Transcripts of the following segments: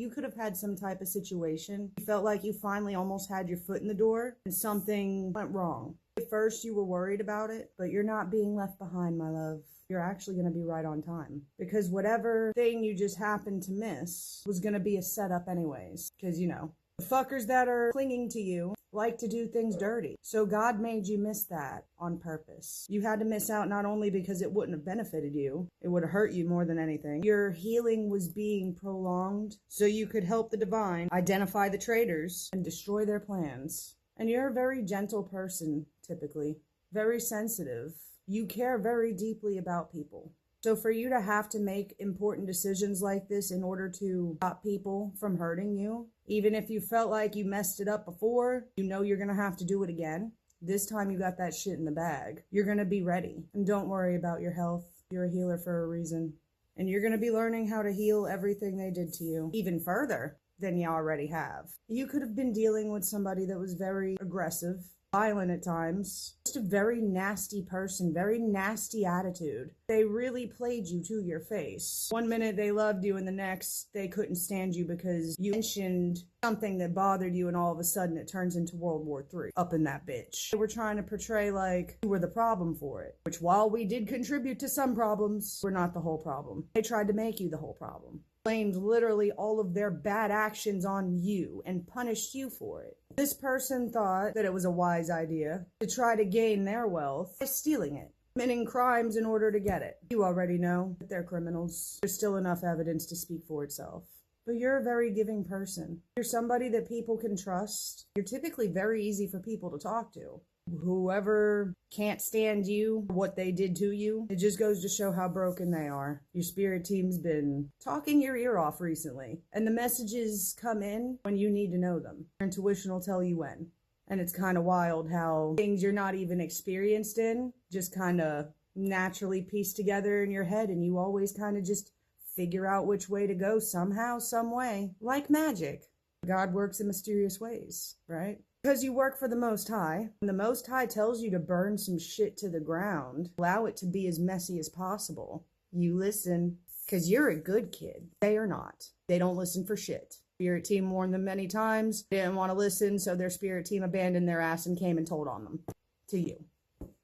You could have had some type of situation. You felt like you finally almost had your foot in the door and something went wrong. At first you were worried about it, but you're not being left behind, my love. You're actually going to be right on time. Because whatever thing you just happened to miss was going to be a setup anyways. Because, you know, the fuckers that are clinging to you like to do things dirty. So God made you miss that on purpose. You had to miss out not only because it wouldn't have benefited you, it would have hurt you more than anything. Your healing was being prolonged so you could help the divine identify the traitors and destroy their plans. And you're a very gentle person, typically. Very sensitive. You care very deeply about people. So for you to have to make important decisions like this in order to stop people from hurting you, even if you felt like you messed it up before, you know you're going to have to do it again. This time you got that shit in the bag. You're going to be ready. And don't worry about your health. You're a healer for a reason. And you're going to be learning how to heal everything they did to you, even further than you already have. You could have been dealing with somebody that was very aggressive, violent at times, just a very nasty person, very nasty attitude. They really played you to your face. One minute they loved you and the next they couldn't stand you because you mentioned something that bothered you and all of a sudden it turns into World War III up in that bitch. They were trying to portray like you were the problem for it, which while we did contribute to some problems, we're not the whole problem. They tried to make you the whole problem. Blamed literally all of their bad actions on you and punished you for it. This person thought that it was a wise idea to try to gain their wealth by stealing it, committing crimes in order to get it. You already know that they're criminals. There's still enough evidence to speak for itself. But you're a very giving person. You're somebody that people can trust. You're typically very easy for people to talk to. Whoever can't stand you, what they did to you, it just goes to show how broken they are. Your spirit team's been talking your ear off recently, and the messages come in when you need to know them. Your intuition will tell you when. And it's kind of wild how things you're not even experienced in just kind of naturally piece together in your head, and you always kind of just figure out which way to go somehow, some way. Like magic. God works in mysterious ways, right? Because you work for the Most High. When the Most High tells you to burn some shit to the ground, allow it to be as messy as possible, you listen, because you're a good kid. They are not. They don't listen for shit. Spirit team warned them many times. They didn't want to listen, so their spirit team abandoned their ass and came and told on them. To you.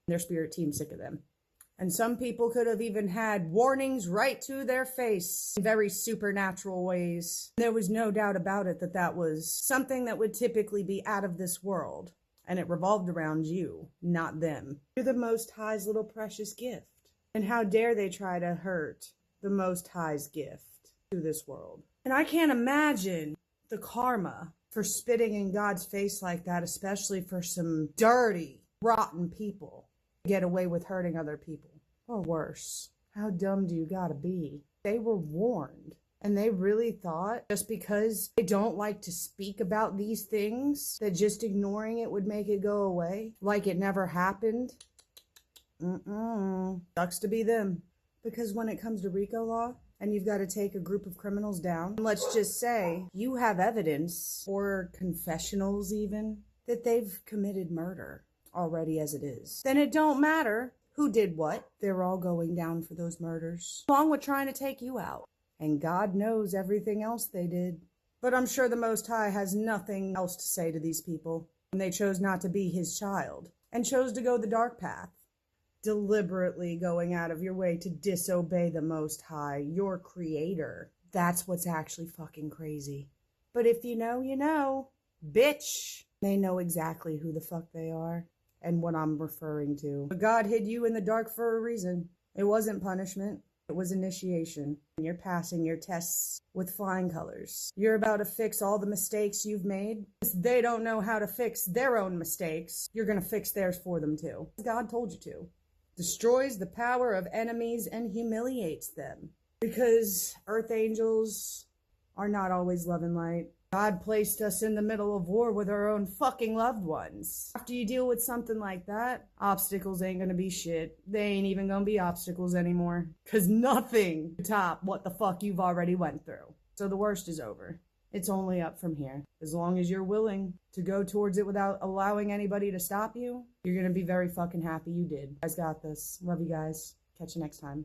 Their spirit team sick of them. And some people could have even had warnings right to their face in very supernatural ways. There was no doubt about it that that was something that would typically be out of this world. And it revolved around you, not them. You're the Most High's little precious gift. And how dare they try to hurt the Most High's gift to this world. And I can't imagine the karma for spitting in God's face like that, especially for some dirty, rotten people. Get away with hurting other people. Or worse. How dumb do you gotta be? They were warned. And they really thought just because they don't like to speak about these things, that just ignoring it would make it go away? Like it never happened? Sucks to be them. Because when it comes to RICO law, and you've got to take a group of criminals down, let's just say you have evidence, or confessionals even, that they've committed murder already as it is, then it don't matter who did what. They're all going down for those murders, along with trying to take you out. And God knows everything else they did. But I'm sure the Most High has nothing else to say to these people. And they chose not to be his child, and chose to go the dark path. Deliberately going out of your way to disobey the Most High, your creator. That's what's actually fucking crazy. But if you know, you know. Bitch. They know exactly who the fuck they are. And what I'm referring to. But God hid you in the dark for a reason. It wasn't punishment. It was initiation. And you're passing your tests with flying colors. You're about to fix all the mistakes you've made. They don't know how to fix their own mistakes. You're going to fix theirs for them too. God told you to. Destroys the power of enemies and humiliates them. Because earth angels are not always love and light. God placed us in the middle of war with our own fucking loved ones. After you deal with something like that, obstacles ain't gonna be shit. They ain't even gonna be obstacles anymore. Cause nothing can top what the fuck you've already went through. So the worst is over. It's only up from here. As long as you're willing to go towards it without allowing anybody to stop you, you're gonna be very fucking happy you did. You guys got this. Love you guys. Catch you next time.